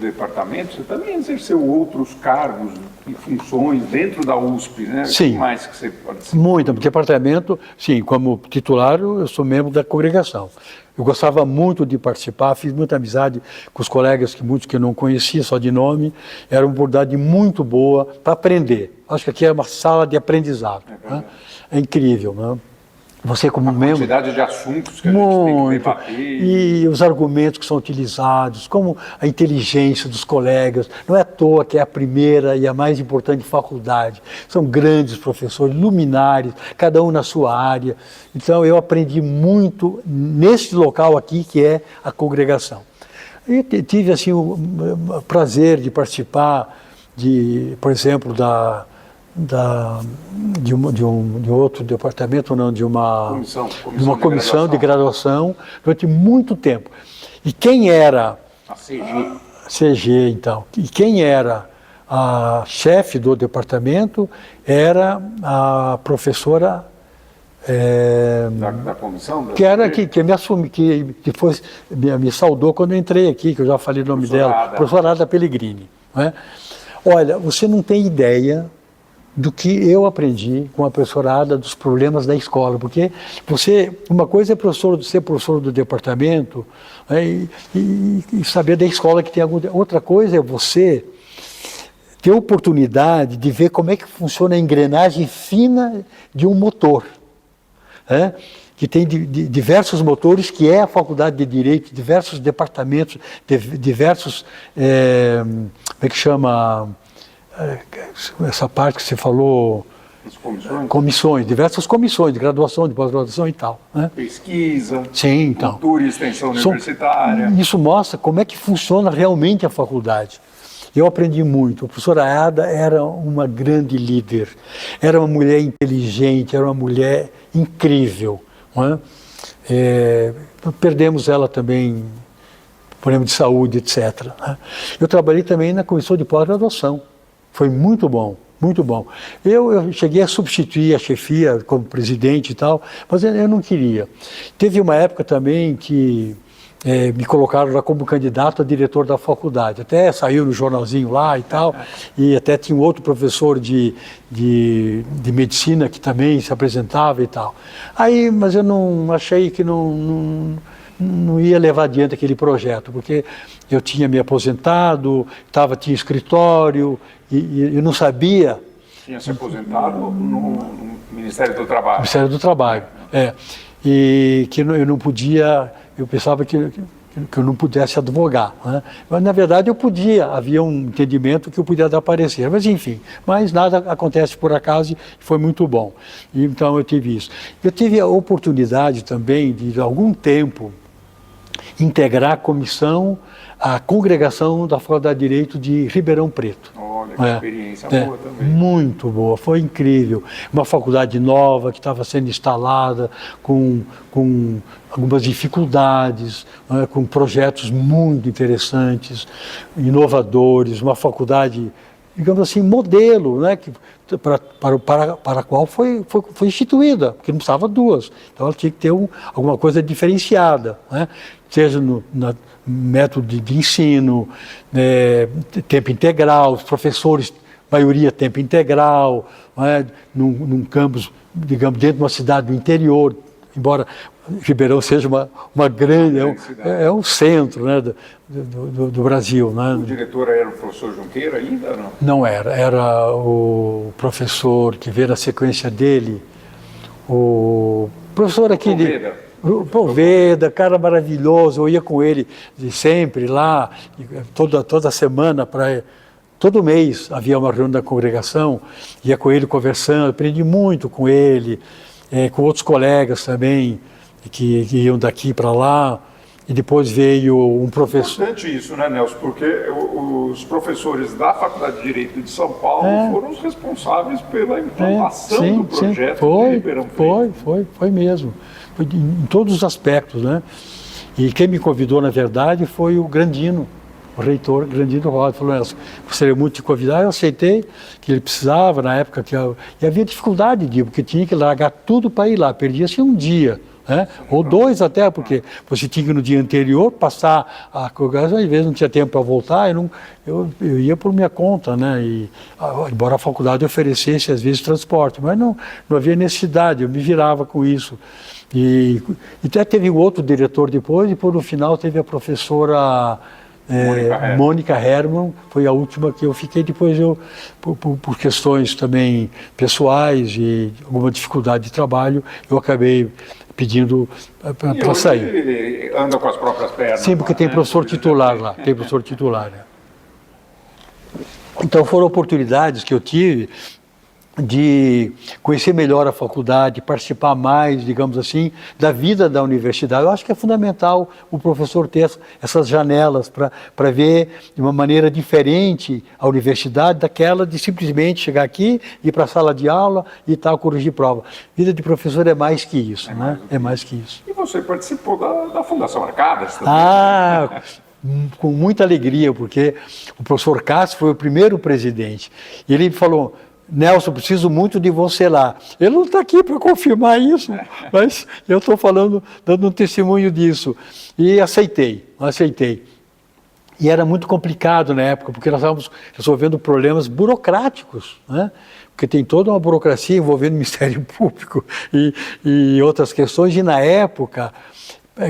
departamento, você também exerceu outros cargos e funções dentro da USP, né? Sim. O que mais que você participou? Muito. No departamento, sim, como titular, eu sou membro da congregação. Eu gostava muito de participar, fiz muita amizade com os colegas, muitos que eu não conhecia, só de nome. Era uma oportunidade muito boa para aprender. Acho que aqui é uma sala de aprendizado. Né? É incrível, né? Você como membro... A quantidade de assuntos que a gente tem que debater. E os argumentos que são utilizados, como a inteligência dos colegas. Não é à toa que é a primeira e a mais importante faculdade. São grandes professores, luminares, cada um na sua área. Então eu aprendi muito nesse local aqui que é a congregação. E tive assim o prazer de participar por exemplo, de outro departamento, não, de uma comissão de graduação durante muito tempo. E quem era a CG? CG, então. E quem era a chefe do departamento era a professora da comissão? Que me assumiu, que depois me saudou quando eu entrei aqui, que eu já falei o nome dela, professora Ada Pellegrini. Né? Olha, você não tem ideia do que eu aprendi com a professora Ada dos problemas da escola, porque uma coisa é ser professor do departamento, né, e saber da escola que tem outra coisa é você ter oportunidade de ver como é que funciona a engrenagem fina de um motor, né? Que tem diversos motores, que é a faculdade de Direito, diversos departamentos, diversos, como é que chama... essa parte que você falou, comissões, diversas comissões de graduação, de pós-graduação e tal. Né? Pesquisa, sim, então. Cultura e extensão universitária. Isso mostra como é que funciona realmente a faculdade. Eu aprendi muito. A professora Ada era uma grande líder, era uma mulher inteligente, era uma mulher incrível. Não é? Perdemos ela também, problema de saúde, etc. Né? Eu trabalhei também na comissão de pós-graduação. Foi muito bom, muito bom. Eu cheguei a substituir a chefia como presidente e tal, mas eu não queria. Teve uma época também que me colocaram lá como candidato a diretor da faculdade. Até saiu no jornalzinho lá e tal, e até tinha um outro professor de medicina que também se apresentava e tal. Aí, mas eu não achei que não ia levar adiante aquele projeto, porque eu tinha me aposentado, tinha escritório, e eu não sabia... Tinha se aposentado no Ministério do Trabalho. Ministério do Trabalho, e que eu não podia, eu pensava que eu não pudesse advogar, né? Mas na verdade eu podia, havia um entendimento que eu podia dar parecer, mas enfim, mas nada acontece por acaso e foi muito bom. E, então eu tive isso. Eu tive a oportunidade também de algum tempo integrar a congregação da Faculdade de Direito de Ribeirão Preto. Olha, que experiência boa também. Muito boa, foi incrível. Uma faculdade nova que estava sendo instalada com algumas dificuldades, com projetos muito interessantes, inovadores, uma faculdade, digamos assim, modelo, né, para a qual foi instituída, porque não precisava duas. Então ela tinha que ter alguma coisa diferenciada, né, seja no método de ensino, tempo integral, os professores, maioria tempo integral, num campus, digamos, dentro de uma cidade do interior, embora Ribeirão seja uma grande, é um centro, né, do Brasil. Né? O diretor era o professor Junqueira ainda, não? Não era o professor que veio na sequência dele, o professor aqui de... Poveda, cara maravilhoso, eu ia com ele sempre lá, toda semana, todo mês havia uma reunião da congregação, ia com ele conversando, aprendi muito com ele, com outros colegas também, que iam daqui para lá, e depois veio um professor... É importante isso, né, Nelson? Porque os professores da Faculdade de Direito de São Paulo foram os responsáveis pela implantação do projeto de Ribeirão Preto. Foi mesmo. Foi em todos os aspectos, né? E quem me convidou, na verdade, foi o Grandino, o reitor Grandino Rosa. Falou, Nelson, gostaria muito de convidar. Eu aceitei, que ele precisava, na época, e havia dificuldade de ir, porque tinha que largar tudo para ir lá. Perdia-se um dia, né? Ou 2 até, porque você tinha que no dia anterior passar a congresso, às vezes não tinha tempo para voltar, eu ia por minha conta, né? E, embora a faculdade oferecesse às vezes transporte, mas não havia necessidade, eu me virava com isso. E até teve um outro diretor depois, e por no final teve a professora Mônica Herman, foi a última que eu fiquei. Depois por questões também pessoais e alguma dificuldade de trabalho, eu acabei pedindo para sair. Anda com as próprias pernas. Sim, porque tem professor titular lá, tem professor titular. Né? Então foram oportunidades que eu tive de conhecer melhor a faculdade, participar mais, digamos assim, da vida da universidade. Eu acho que é fundamental o professor ter essas janelas para ver de uma maneira diferente a universidade daquela de simplesmente chegar aqui, ir para a sala de aula e tal, corrigir prova. Vida de professor é mais que isso, né? É mais que isso. E você participou da Fundação Arcadas também? Ah, com muita alegria, porque o professor Castro foi o primeiro presidente. E ele falou: Nelson, preciso muito de você lá. Ele não está aqui para confirmar isso, mas eu estou falando, dando um testemunho disso. E aceitei. E era muito complicado na época, porque nós estávamos resolvendo problemas burocráticos, né? Porque tem toda uma burocracia envolvendo o Ministério Público e outras questões, e na época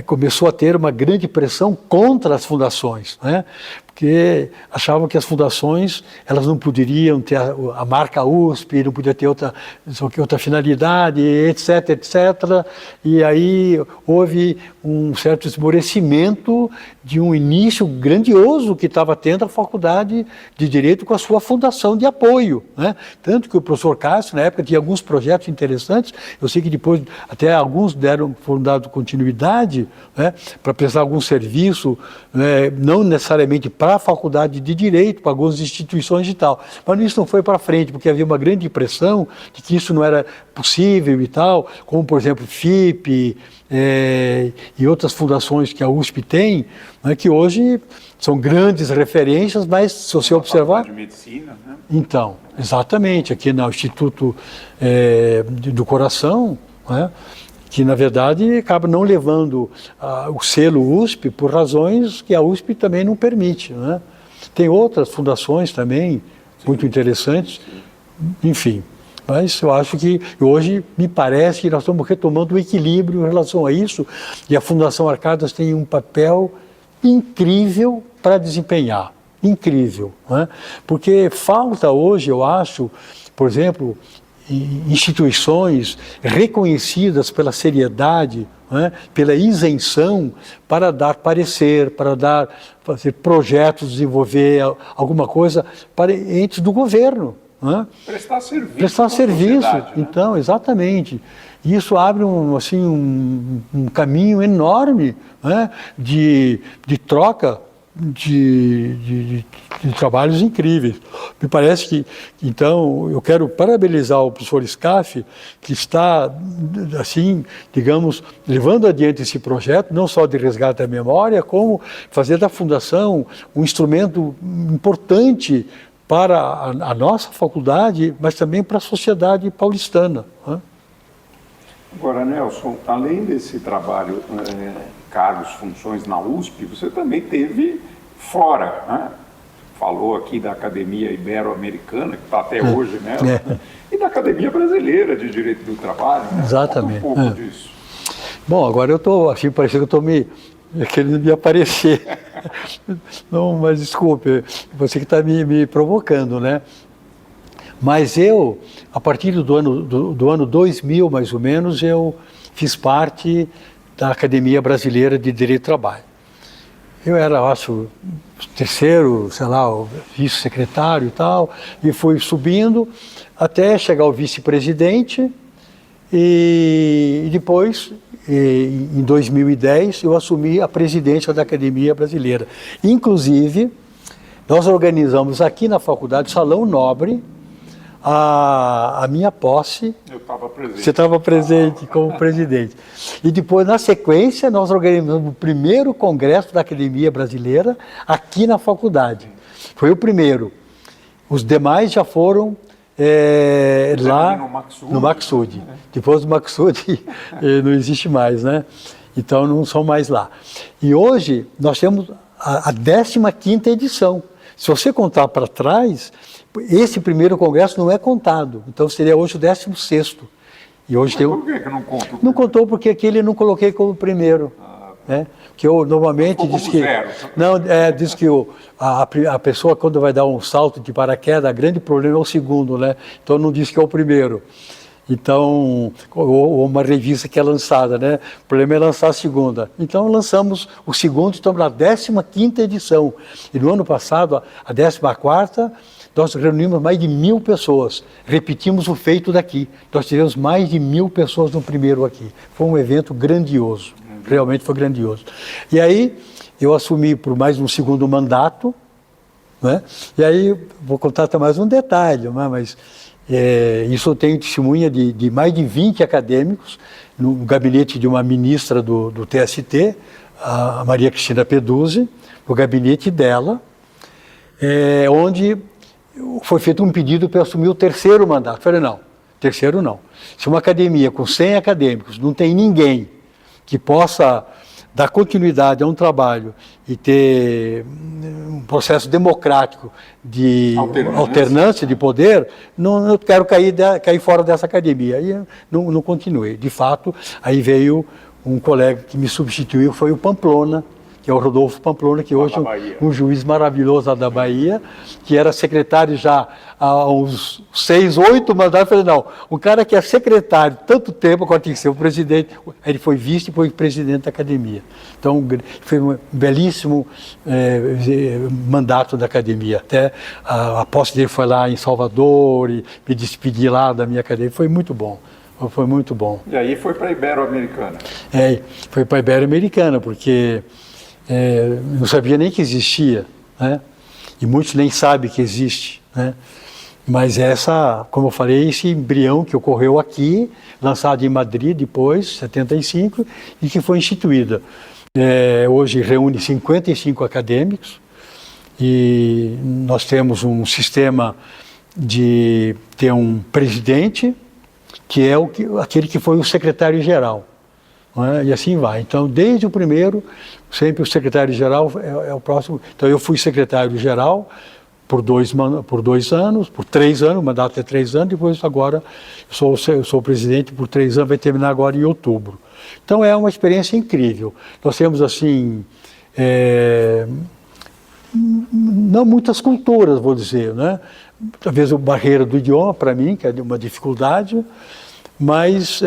começou a ter uma grande pressão contra as fundações, né? Porque achavam que as fundações elas não poderiam ter a marca USP, não podia ter outra finalidade, etc, etc. E aí houve um certo esmorecimento de um início grandioso que estava tendo a Faculdade de Direito com a sua fundação de apoio, né? Tanto que o professor Castro, na época, tinha alguns projetos interessantes. Eu sei que depois até alguns foram dados continuidade, né, para prestar algum serviço, né, não necessariamente para a Faculdade de Direito, para algumas instituições e tal. Mas isso não foi para frente, porque havia uma grande impressão de que isso não era possível e tal, como, por exemplo, FIP e outras fundações que a USP tem, né, que hoje são grandes referências, mas se você observar... de medicina, né? Então, exatamente, aqui no Instituto do Coração, né, que na verdade acaba não levando o selo USP por razões que a USP também não permite, né? Tem outras fundações também muito interessantes, enfim. Mas eu acho que hoje me parece que nós estamos retomando o equilíbrio em relação a isso, e a Fundação Arcadas tem um papel incrível para desempenhar, incrível, né? Porque falta hoje, eu acho, por exemplo, instituições reconhecidas pela seriedade, né, pela isenção, para dar parecer, fazer projetos, desenvolver alguma coisa para entes do governo. Né? Prestar serviço. Prestar serviço, né? então, exatamente. E isso abre um caminho enorme, né, de troca de trabalhos incríveis. Me parece que, então, eu quero parabenizar o professor Scaff, que está, assim, digamos, levando adiante esse projeto, não só de resgate da memória, como fazer da Fundação um instrumento importante para a nossa faculdade, mas também para a sociedade paulistana. Né? Agora, Nelson, além desse trabalho, cargos, funções na USP, você também teve fora, né? Falou aqui da Academia Ibero-Americana, que está até hoje nela, e da Academia Brasileira de Direito do Trabalho. Né? Exatamente. Conta um pouco disso. Bom, agora eu estou, assim, parecendo que eu estou querendo me aparecer. Não, mas desculpe, você que está me provocando, né? Mas eu, a partir do ano 2000, mais ou menos, eu fiz parte da Academia Brasileira de Direito do Trabalho. Eu era, acho, terceiro, sei lá, vice-secretário e tal, e fui subindo até chegar ao vice-presidente, e depois, em 2010, eu assumi a presidência da Academia Brasileira. Inclusive, nós organizamos aqui na faculdade, Salão Nobre, a minha posse. Eu estava presente. Você estava presente como presidente. E depois, na sequência, nós organizamos o primeiro congresso da Academia Brasileira aqui na faculdade. Foi o primeiro. Os demais já foram lá no Maksud. Depois do Maksud não existe mais, né? Então não são mais lá. E hoje nós temos a 15ª edição. Se você contar para trás, esse primeiro congresso não é contado. Então seria hoje o 16º. E hoje por que não conta? Não contou porque aquele não coloquei como primeiro. Né? Que eu normalmente diz que diz que a pessoa quando vai dar um salto de paraquedas, o grande problema é o segundo, né? Então não diz que é o primeiro. Então, ou uma revista que é lançada, né? O problema é lançar a segunda. Então lançamos o segundo, estamos na 15ª edição. E no ano passado, a 14ª, nós reunimos mais de 1.000 pessoas. Repetimos o feito daqui. Nós tivemos mais de 1.000 pessoas no primeiro aqui. Foi um evento grandioso. Realmente foi grandioso. E aí, eu assumi por mais um segundo mandato, né? E aí, vou contar até mais um detalhe, né? Mas isso eu tenho testemunha de mais de 20 acadêmicos, no gabinete de uma ministra do TST, a Maria Cristina Peduzzi, no gabinete dela, onde foi feito um pedido para eu assumir o terceiro mandato. Eu falei, não, terceiro não. Se uma academia com 100 acadêmicos não tem ninguém que possa dar continuidade a um trabalho e ter um processo democrático de alternância de poder, não quero cair fora dessa academia. E não continuei. De fato, aí veio um colega que me substituiu, foi o Pamplona, que é o Rodolfo Pamplona, que hoje é um juiz maravilhoso lá da Bahia, que era secretário já há uns 6, 8 mandatos. Eu falei, não, o cara que é secretário tanto tempo, agora tem que ser o presidente. Ele foi vice e foi presidente da academia. Então, foi um belíssimo mandato da academia. Até a posse dele foi lá em Salvador e me despedi lá da minha academia. Foi muito bom. Foi muito bom. E aí foi para a Ibero-Americana? Foi para a Ibero-Americana, porque não sabia nem que existia, né? E muitos nem sabem que existe, né? Mas como eu falei, esse embrião que ocorreu aqui, lançado em Madrid depois, 75, e que foi instituída. Hoje reúne 55 acadêmicos e nós temos um sistema de ter um presidente, que é aquele que foi o secretário-geral. E assim vai. Então, desde o primeiro, sempre o secretário-geral é o próximo. Então, eu fui secretário-geral por 3 anos, o mandato é 3 anos, depois agora eu sou presidente por 3 anos, vai terminar agora em outubro. Então, é uma experiência incrível. Nós temos, assim, não muitas culturas, vou dizer, né? Talvez a barreira do idioma, para mim, que é uma dificuldade, mas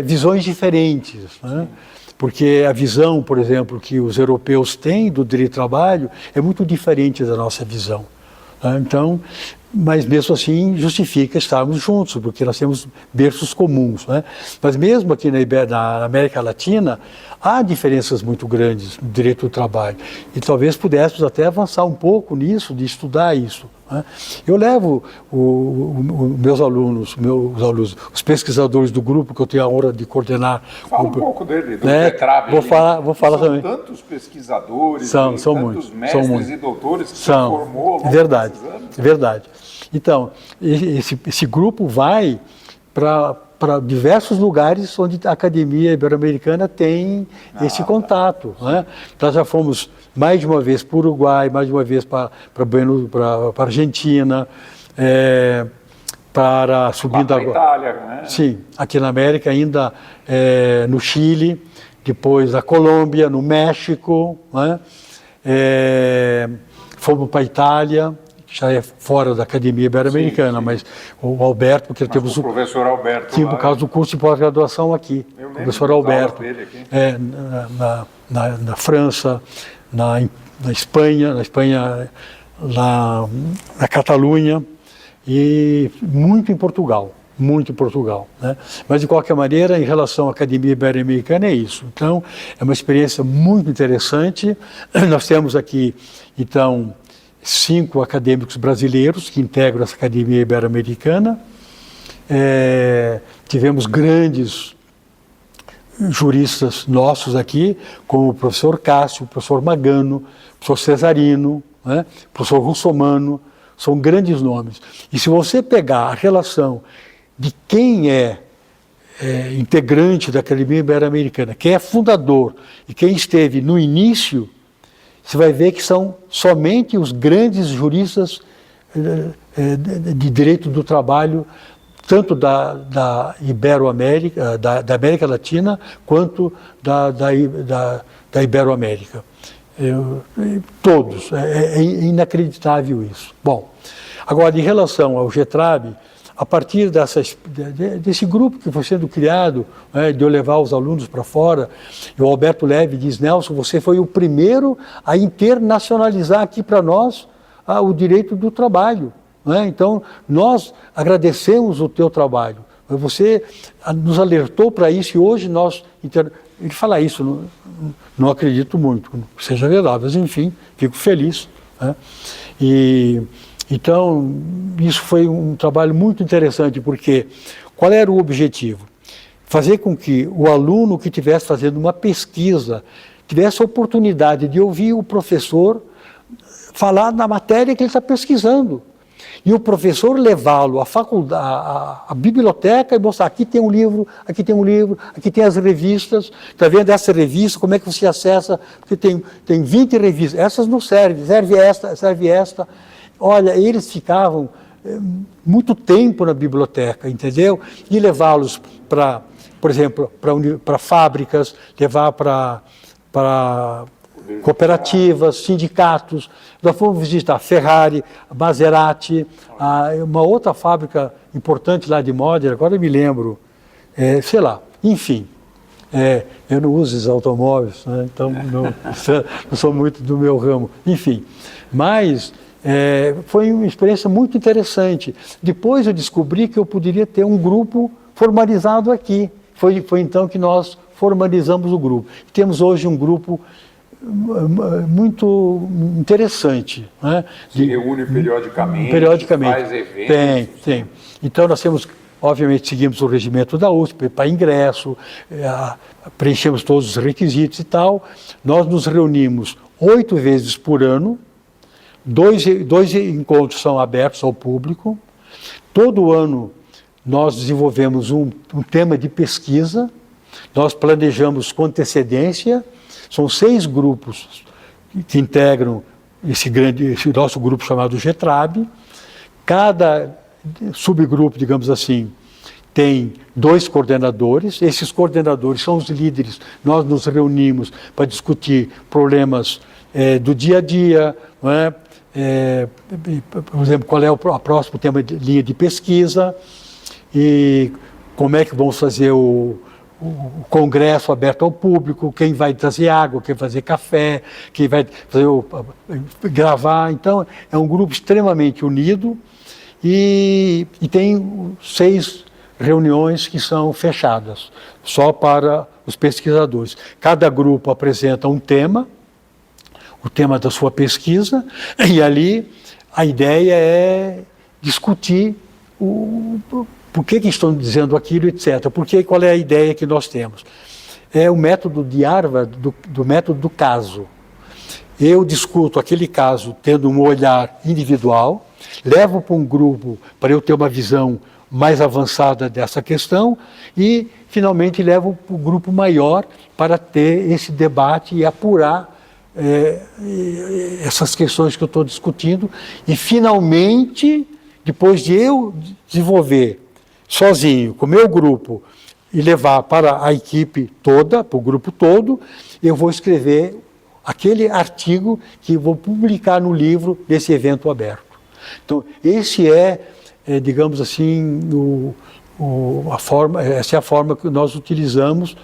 visões diferentes, né? Porque a visão, por exemplo, que os europeus têm do direito do trabalho é muito diferente da nossa visão, né? Então, mas mesmo assim justifica estarmos juntos, porque nós temos berços comuns, né? Mas mesmo aqui na América Latina, há diferenças muito grandes no direito do trabalho e talvez pudéssemos até avançar um pouco nisso, de estudar isso, né? Eu levo meus alunos, os pesquisadores do grupo que eu tenho a honra de coordenar. Fala um pouco dele, do Betrab. Vou falar também. São tantos pesquisadores, são tantos muitos, mestres e doutores que se formou ao longo verdade, desses anos. Verdade. Então, esse grupo vai para diversos lugares onde a Academia Ibero-Americana tem esse contato, né? Nós já fomos mais de uma vez para o Uruguai, mais de uma vez para a Argentina, subindo agora. Itália, né? Sim, aqui na América ainda no Chile, depois a Colômbia, no México, né? Fomos para a Itália, já é fora da Academia Ibero-Americana, mas o Alberto, porque temos o professor Alberto. Sim, por causa do curso de pós-graduação aqui. Eu lembro, professor Alberto. Dele aqui. Na França, na Espanha, na Catalunha e muito em Portugal. Né? Mas, de qualquer maneira, em relação à Academia Ibero-Americana, é isso. Então, é uma experiência muito interessante. Nós temos aqui, então, 5 acadêmicos brasileiros que integram essa Academia Ibero-Americana. Tivemos grandes juristas nossos aqui, como o professor Cássio, o professor Magano, o professor Cesarino, né? O professor Russomano, são grandes nomes. E se você pegar a relação de quem é integrante da Academia Ibero-Americana, quem é fundador e quem esteve no início, você vai ver que são somente os grandes juristas de direito do trabalho, tanto da Ibero-América, da América Latina, quanto da Ibero-América. Todos. É inacreditável isso. Bom, agora, em relação ao GETRAB, a partir desse grupo que foi sendo criado, de eu levar os alunos para fora, e o Alberto Leve diz, Nelson, você foi o primeiro a internacionalizar aqui para nós o direito do trabalho. Então, nós agradecemos o teu trabalho. Você nos alertou para isso e hoje nós... Ele fala isso, não acredito muito que seja verdade, mas enfim, fico feliz. Então, isso foi um trabalho muito interessante, porque qual era o objetivo? Fazer com que o aluno que estivesse fazendo uma pesquisa tivesse a oportunidade de ouvir o professor falar na matéria que ele está pesquisando. E o professor levá-lo à faculdade, à biblioteca e mostrar, aqui tem um livro, aqui tem um livro, aqui tem as revistas, está vendo essa revista, como é que você acessa? Porque tem 20 revistas, essas não servem, serve esta. Olha, eles ficavam muito tempo na biblioteca, entendeu? E levá-los para, por exemplo, para fábricas, levar para cooperativas, sindicatos. Nós fomos visitar Ferrari, Maserati, uma outra fábrica importante lá de Modena, agora eu me lembro, sei lá, enfim. Eu não uso esses automóveis, né? Então não sou muito do meu ramo, enfim. Mas foi uma experiência muito interessante. Depois eu descobri que eu poderia ter um grupo formalizado aqui. Foi então que nós formalizamos o grupo. Temos hoje um grupo muito interessante. Né? Se reúne periodicamente, faz eventos. Tem. Então nós temos, obviamente, seguimos o regimento da USP para ingresso, preenchemos todos os requisitos e tal. Nós nos reunimos 8 vezes por ano, dois encontros são abertos ao público. Todo ano nós desenvolvemos um tema de pesquisa, nós planejamos com antecedência. São 6 grupos que integram esse nosso grupo chamado GETRAB. Cada subgrupo, digamos assim, tem 2 coordenadores. Esses coordenadores são os líderes. Nós nos reunimos para discutir problemas do dia a dia, não é? Por exemplo, qual é o próximo tema de linha de pesquisa e como é que vamos fazer o congresso aberto ao público, quem vai trazer água, quem vai fazer café, quem vai gravar. Então, é um grupo extremamente unido e tem 6 reuniões que são fechadas, só para os pesquisadores. Cada grupo apresenta um tema, o tema da sua pesquisa, e ali a ideia é discutir por que estão dizendo aquilo, etc. Qual é a ideia que nós temos? É o método de Harvard, do método do caso. Eu discuto aquele caso tendo um olhar individual, levo para um grupo para eu ter uma visão mais avançada dessa questão e, finalmente, levo para um grupo maior para ter esse debate e apurar essas questões que eu estou discutindo e, finalmente, depois de eu desenvolver sozinho, com o meu grupo, e levar para a equipe toda, para o grupo todo, eu vou escrever aquele artigo que vou publicar no livro desse evento aberto. Então, digamos assim, essa é a forma que nós utilizamos,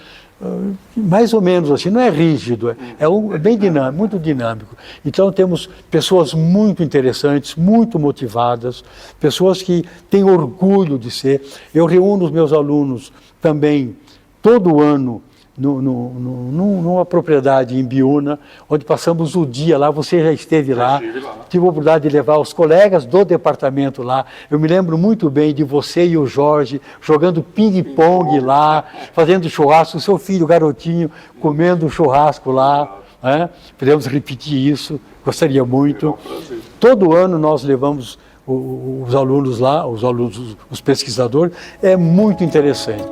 mais ou menos assim, não é rígido, é bem dinâmico, muito dinâmico. Então temos pessoas muito interessantes, muito motivadas, pessoas que têm orgulho de ser. Eu reúno os meus alunos também todo ano numa propriedade em Biúna, onde passamos o dia lá. Você já esteve lá. Tive a oportunidade de levar os colegas do departamento lá. Eu me lembro muito bem de você e o Jorge jogando ping-pong lá, fazendo churrasco, o seu filho, garotinho, comendo churrasco lá. né? Podemos repetir isso, gostaria muito. É um prazer. Todo ano nós levamos os alunos lá, os pesquisadores, é muito interessante.